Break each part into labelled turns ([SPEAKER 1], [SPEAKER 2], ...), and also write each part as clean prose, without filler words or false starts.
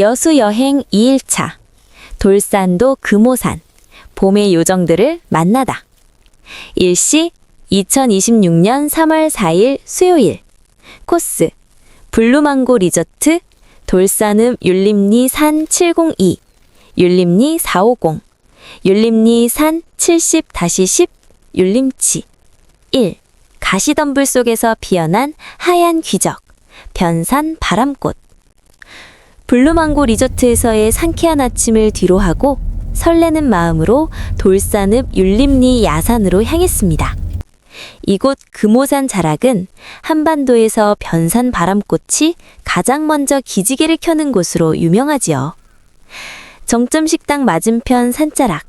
[SPEAKER 1] 여수 여행 2일차, 돌산도 금오산, 봄의 요정들을 만나다. 일시 2026년 3월 4일 수요일. 코스 블루망고 리조트, 돌산읍 율림리 산 702, 율림리 450, 율림리 산 70-10, 율림치. 1. 가시덤불 속에서 피어난 하얀 기적, 변산 바람꽃. 블루망고 리조트에서의 상쾌한 아침을 뒤로하고 설레는 마음으로 돌산읍 율림리 야산으로 향했습니다. 이곳 금오산 자락은 한반도에서 변산 바람꽃이 가장 먼저 기지개를 켜는 곳으로 유명하지요. 정점 식당 맞은편 산자락,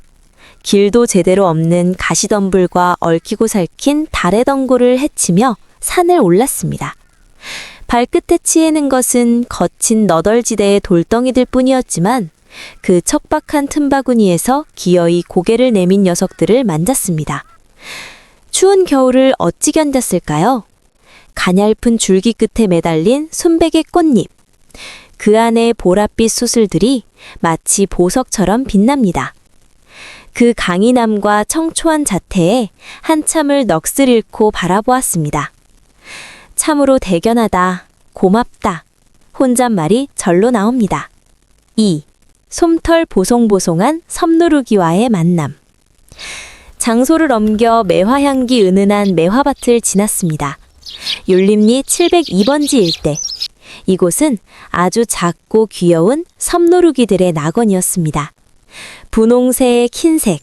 [SPEAKER 1] 길도 제대로 없는 가시덤불과 얽히고 설킨 달의 덩굴을 헤치며 산을 올랐습니다. 발끝에 치이는 것은 거친 너덜지대의 돌덩이들 뿐이었지만 그 척박한 틈바구니에서 기어이 고개를 내민 녀석들을 만졌습니다. 추운 겨울을 어찌 견뎠을까요? 가냘픈 줄기 끝에 매달린 순백의 꽃잎. 그 안에 보랏빛 수술들이 마치 보석처럼 빛납니다. 그 강인함과 청초한 자태에 한참을 넋을 잃고 바라보았습니다. 참으로 대견하다, 고맙다, 혼잣말이 절로 나옵니다. 2. 솜털 보송보송한 섬누르기와의 만남. 장소를 옮겨 매화향기 은은한 매화밭을 지났습니다. 율림리 702번지 일대. 이곳은 아주 작고 귀여운 섬누르기들의 낙원이었습니다. 분홍새의 흰색,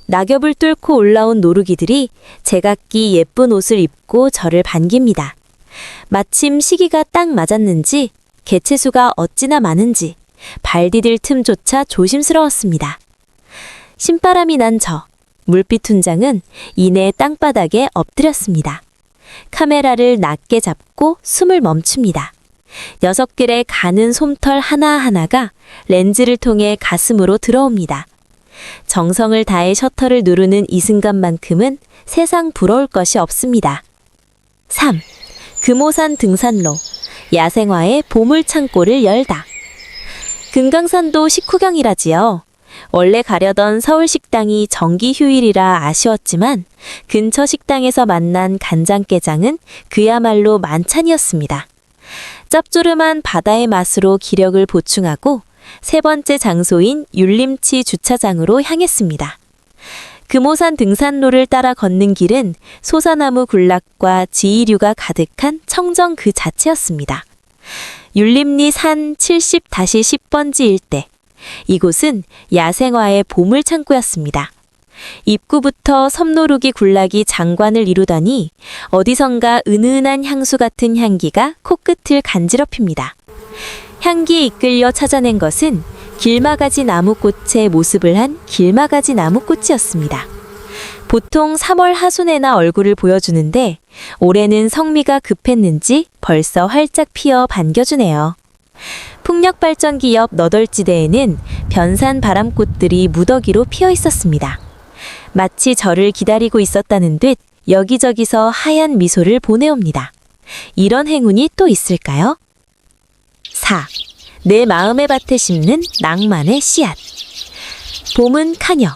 [SPEAKER 1] 낙엽을 뚫고 올라온 노루기들이 제각기 예쁜 옷을 입고 저를 반깁니다. 마침 시기가 딱 맞았는지 개체수가 어찌나 많은지 발 디딜 틈조차 조심스러웠습니다. 신바람이 난 저, 물빛 훈장은 이내 땅바닥에 엎드렸습니다. 카메라를 낮게 잡고 숨을 멈춥니다. 녀석들의 가는 솜털 하나하나가 렌즈를 통해 가슴으로 들어옵니다. 정성을 다해 셔터를 누르는 이 순간만큼은 세상 부러울 것이 없습니다. 3. 금오산 등산로, 야생화의 보물창고를 열다. 금강산도 식후경이라지요. 원래 가려던 서울 식당이 정기 휴일이라 아쉬웠지만 근처 식당에서 만난 간장게장은 그야말로 만찬이었습니다. 짭조름한 바다의 맛으로 기력을 보충하고 세 번째 장소인 율림치 주차장으로 향했습니다. 금오산 등산로를 따라 걷는 길은 소사나무 군락과 지이류가 가득한 청정 그 자체였습니다. 율림리 산 70-10번지 일대. 이곳은 야생화의 보물창고였습니다. 입구부터 섬노루기 군락이 장관을 이루더니 어디선가 은은한 향수 같은 향기가 코끝을 간지럽힙니다. 향기에 이끌려 찾아낸 것은 길마가지 나무꽃의 모습을 한 길마가지 나무꽃이었습니다. 보통 3월 하순에나 얼굴을 보여주는데 올해는 성미가 급했는지 벌써 활짝 피어 반겨주네요. 풍력발전기 옆 너덜지대에는 변산 바람꽃들이 무더기로 피어 있었습니다. 마치 저를 기다리고 있었다는 듯 여기저기서 하얀 미소를 보내옵니다. 이런 행운이 또 있을까요? 4. 내 마음의 밭에 심는 낭만의 씨앗. 봄은 카녀,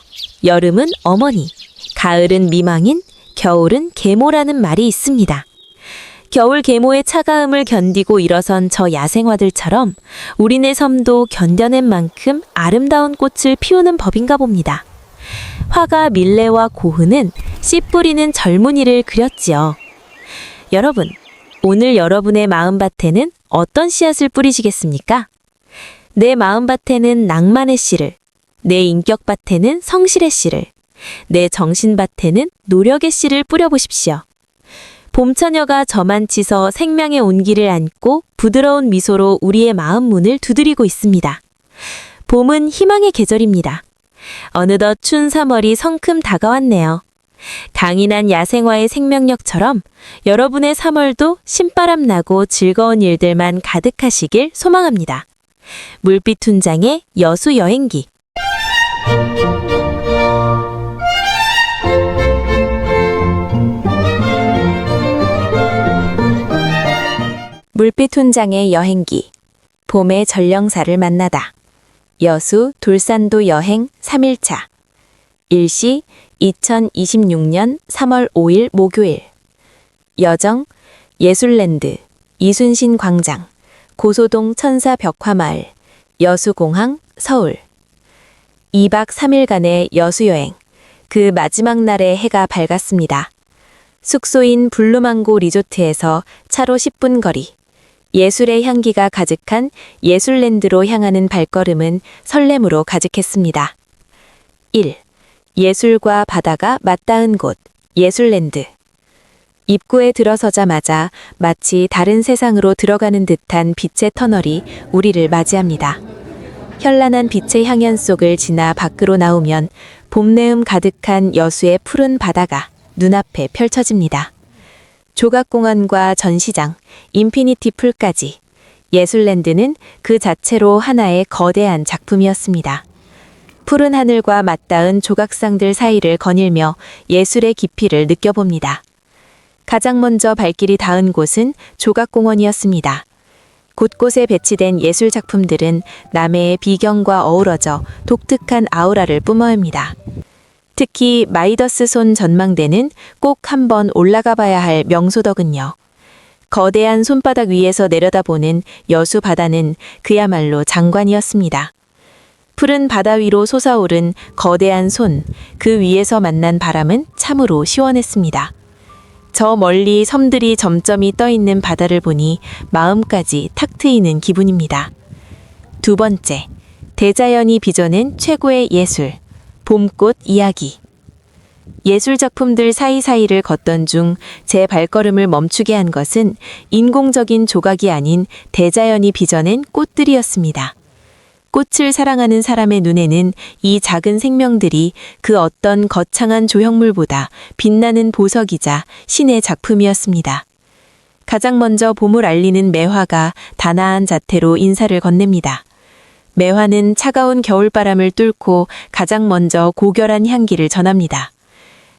[SPEAKER 1] 여름은 어머니, 가을은 미망인, 겨울은 계모라는 말이 있습니다. 겨울 계모의 차가움을 견디고 일어선 저 야생화들처럼 우리네 섬도 견뎌낸 만큼 아름다운 꽃을 피우는 법인가 봅니다. 화가 밀레와 고흐는 씨 뿌리는 젊은이를 그렸지요. 여러분, 오늘 여러분의 마음밭에는 어떤 씨앗을 뿌리시겠습니까? 내 마음밭에는 낭만의 씨를, 내 인격밭에는 성실의 씨를, 내 정신밭에는 노력의 씨를 뿌려보십시오. 봄처녀가 저만치서 생명의 온기를 안고 부드러운 미소로 우리의 마음 문을 두드리고 있습니다. 봄은 희망의 계절입니다. 어느덧 춘 3월이 성큼 다가왔네요. 강인한 야생화의 생명력처럼 여러분의 3월도 신바람 나고 즐거운 일들만 가득하시길 소망합니다. 물빛 훈장의 여수 여행기. 물빛 훈장의 여행기. 봄의 전령사를 만나다. 여수 돌산도 여행 3일차. 일시 2026년 3월 5일 목요일. 여정 예술랜드, 이순신 광장, 고소동 천사 벽화마을, 여수공항, 서울. 2박 3일간의 여수여행. 그 마지막 날에 해가 밝았습니다. 숙소인 블루망고 리조트에서 차로 10분 거리. 예술의 향기가 가득한 예술랜드로 향하는 발걸음은 설렘으로 가득했습니다. 1. 예술과 바다가 맞닿은 곳, 예술랜드. 입구에 들어서자마자 마치 다른 세상으로 들어가는 듯한 빛의 터널이 우리를 맞이합니다. 현란한 빛의 향연 속을 지나 밖으로 나오면 봄내음 가득한 여수의 푸른 바다가 눈앞에 펼쳐집니다. 조각공원과 전시장, 인피니티 풀까지 예술랜드는 그 자체로 하나의 거대한 작품이었습니다. 푸른 하늘과 맞닿은 조각상들 사이를 거닐며 예술의 깊이를 느껴봅니다. 가장 먼저 발길이 닿은 곳은 조각공원이었습니다. 곳곳에 배치된 예술 작품들은 남해의 비경과 어우러져 독특한 아우라를 뿜어냅니다. 특히 마이더스 손 전망대는 꼭 한번 올라가 봐야 할 명소더군요. 거대한 손바닥 위에서 내려다보는 여수 바다는 그야말로 장관이었습니다. 푸른 바다 위로 솟아오른 거대한 손, 그 위에서 만난 바람은 참으로 시원했습니다. 저 멀리 섬들이 점점이 떠있는 바다를 보니 마음까지 탁 트이는 기분입니다. 두 번째, 대자연이 빚어낸 최고의 예술, 봄꽃 이야기. 예술 작품들 사이사이를 걷던 중 제 발걸음을 멈추게 한 것은 인공적인 조각이 아닌 대자연이 빚어낸 꽃들이었습니다. 꽃을 사랑하는 사람의 눈에는 이 작은 생명들이 그 어떤 거창한 조형물보다 빛나는 보석이자 신의 작품이었습니다. 가장 먼저 봄을 알리는 매화가 단아한 자태로 인사를 건넵니다. 매화는 차가운 겨울바람을 뚫고 가장 먼저 고결한 향기를 전합니다.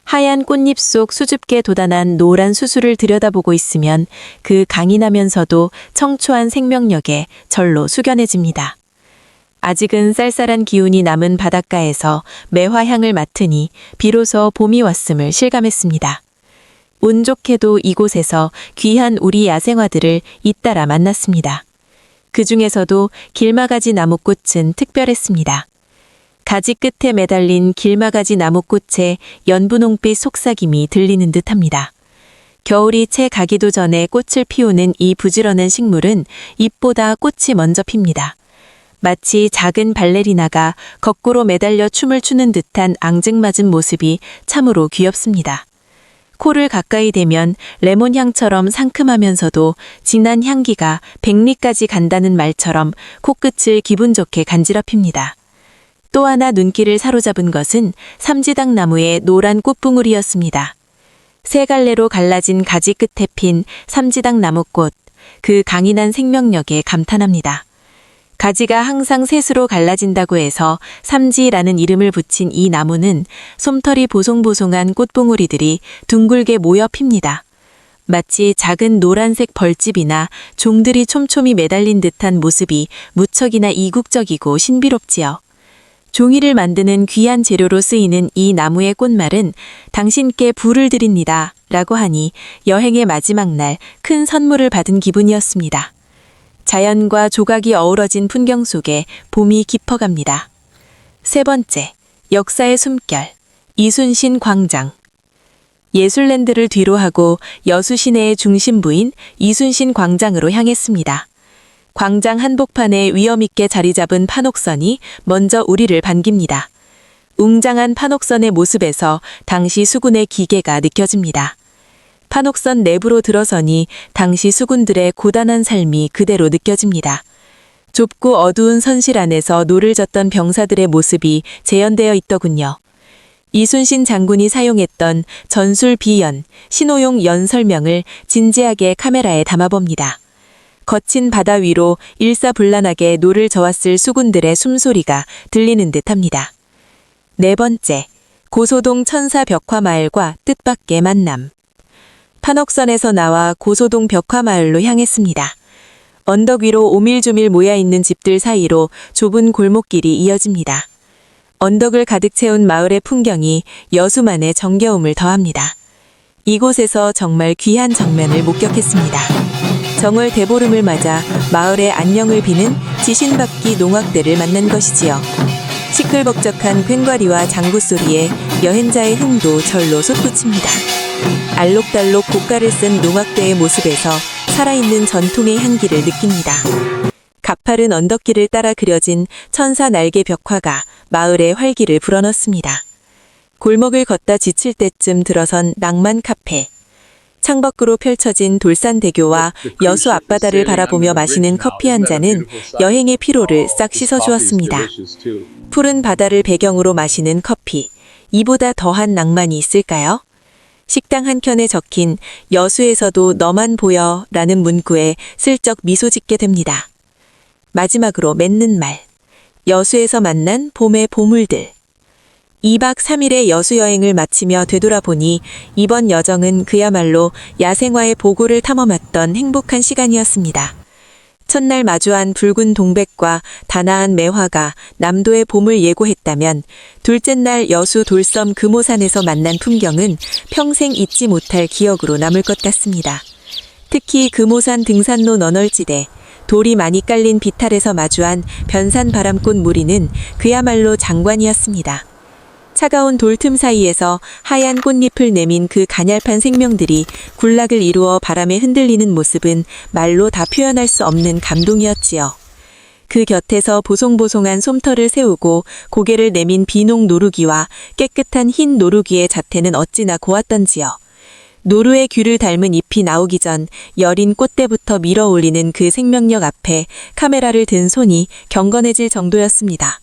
[SPEAKER 1] 하얀 꽃잎 속 수줍게 돋아난 노란 수술을 들여다보고 있으면 그 강인하면서도 청초한 생명력에 절로 숙연해집니다. 아직은 쌀쌀한 기운이 남은 바닷가에서 매화향을 맡으니 비로소 봄이 왔음을 실감했습니다. 운 좋게도 이곳에서 귀한 우리 야생화들을 잇따라 만났습니다. 그 중에서도 길마가지 나무꽃은 특별했습니다. 가지 끝에 매달린 길마가지 나무꽃의 연분홍빛 속삭임이 들리는 듯합니다. 겨울이 채 가기도 전에 꽃을 피우는 이 부지런한 식물은 잎보다 꽃이 먼저 핍니다. 마치 작은 발레리나가 거꾸로 매달려 춤을 추는 듯한 앙증맞은 모습이 참으로 귀엽습니다. 코를 가까이 대면 레몬향처럼 상큼하면서도 진한 향기가 백리까지 간다는 말처럼 코끝을 기분 좋게 간지럽힙니다. 또 하나 눈길을 사로잡은 것은 삼지당 나무의 노란 꽃봉우리였습니다. 세 갈래로 갈라진 가지 끝에 핀 삼지당 나무꽃, 그 강인한 생명력에 감탄합니다. 가지가 항상 셋으로 갈라진다고 해서 삼지라는 이름을 붙인 이 나무는 솜털이 보송보송한 꽃봉오리들이 둥글게 모여 핍니다. 마치 작은 노란색 벌집이나 종들이 촘촘히 매달린 듯한 모습이 무척이나 이국적이고 신비롭지요. 종이를 만드는 귀한 재료로 쓰이는 이 나무의 꽃말은 당신께 불을 드립니다 라고 하니 여행의 마지막 날 큰 선물을 받은 기분이었습니다. 자연과 조각이 어우러진 풍경 속에 봄이 깊어갑니다. 세 번째, 역사의 숨결, 이순신 광장. 예술랜드를 뒤로 하고 여수 시내의 중심부인 이순신 광장으로 향했습니다. 광장 한복판에 위엄있게 자리 잡은 판옥선이 먼저 우리를 반깁니다. 웅장한 판옥선의 모습에서 당시 수군의 기계가 느껴집니다. 판옥선 내부로 들어서니 당시 수군들의 고단한 삶이 그대로 느껴집니다. 좁고 어두운 선실 안에서 노를 젓던 병사들의 모습이 재현되어 있더군요. 이순신 장군이 사용했던 전술 비연, 신호용 연 설명을 진지하게 카메라에 담아봅니다. 거친 바다 위로 일사불란하게 노를 저었을 수군들의 숨소리가 들리는 듯합니다. 네 번째, 고소동 천사 벽화마을과 뜻밖의 만남. 판옥선에서 나와 고소동 벽화마을로 향했습니다. 언덕 위로 오밀조밀 모여있는 집들 사이로 좁은 골목길이 이어집니다. 언덕을 가득 채운 마을의 풍경이 여수만의 정겨움을 더합니다. 이곳에서 정말 귀한 장면을 목격했습니다. 정월 대보름을 맞아 마을의 안녕을 비는 지신박기 농악대를 만난 것이지요. 시끌벅적한 괭과리와 장구 소리에 여행자의 흥도 절로 솟구칩니다. 알록달록 고가를 쓴 농악대의 모습에서 살아있는 전통의 향기를 느낍니다. 가파른 언덕길을 따라 그려진 천사 날개 벽화가 마을의 활기를 불어넣습니다. 골목을 걷다 지칠 때쯤 들어선 낭만 카페. 창밖으로 펼쳐진 돌산대교와 여수 앞바다를 바라보며 마시는 커피 한 잔은 여행의 피로를 싹 씻어주었습니다. 푸른 바다를 배경으로 마시는 커피. 이보다 더한 낭만이 있을까요? 식당 한켠에 적힌 여수에서도 너만 보여 라는 문구에 슬쩍 미소 짓게 됩니다. 마지막으로 맺는 말. 여수에서 만난 봄의 보물들. 2박 3일의 여수 여행을 마치며 되돌아보니 이번 여정은 그야말로 야생화의 보고를 탐험했던 행복한 시간이었습니다. 첫날 마주한 붉은 동백과 다나한 매화가 남도의 봄을 예고했다면 둘째 날 여수 돌섬 금오산에서 만난 풍경은 평생 잊지 못할 기억으로 남을 것 같습니다. 특히 금오산 등산로 너널지대, 돌이 많이 깔린 비탈에서 마주한 변산 바람꽃 무리는 그야말로 장관이었습니다. 차가운 돌틈 사이에서 하얀 꽃잎을 내민 그 가냘판 생명들이 군락을 이루어 바람에 흔들리는 모습은 말로 다 표현할 수 없는 감동이었지요. 그 곁에서 보송보송한 솜털을 세우고 고개를 내민 비농 노루기와 깨끗한 흰 노루기의 자태는 어찌나 고왔던지요. 노루의 귀를 닮은 잎이 나오기 전 여린 꽃대부터 밀어 올리는 그 생명력 앞에 카메라를 든 손이 경건해질 정도였습니다.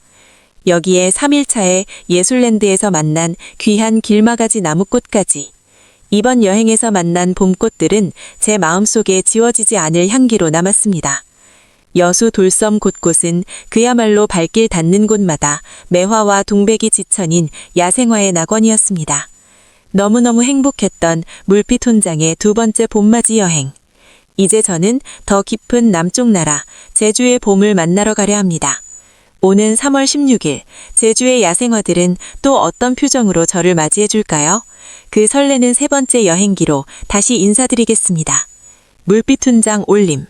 [SPEAKER 1] 여기에 3일차에 예술랜드에서 만난 귀한 길마가지 나무꽃까지. 이번 여행에서 만난 봄꽃들은 제 마음속에 지워지지 않을 향기로 남았습니다. 여수 돌섬 곳곳은 그야말로 발길 닿는 곳마다 매화와 동백이 지천인 야생화의 낙원이었습니다. 너무너무 행복했던 물빛 혼장의 두 번째 봄맞이 여행. 이제 저는 더 깊은 남쪽 나라 제주의 봄을 만나러 가려 합니다. 오는 3월 16일 제주의 야생화들은 또 어떤 표정으로 저를 맞이해 줄까요? 그 설레는 세 번째 여행기로 다시 인사드리겠습니다. 물빛 훈장 올림.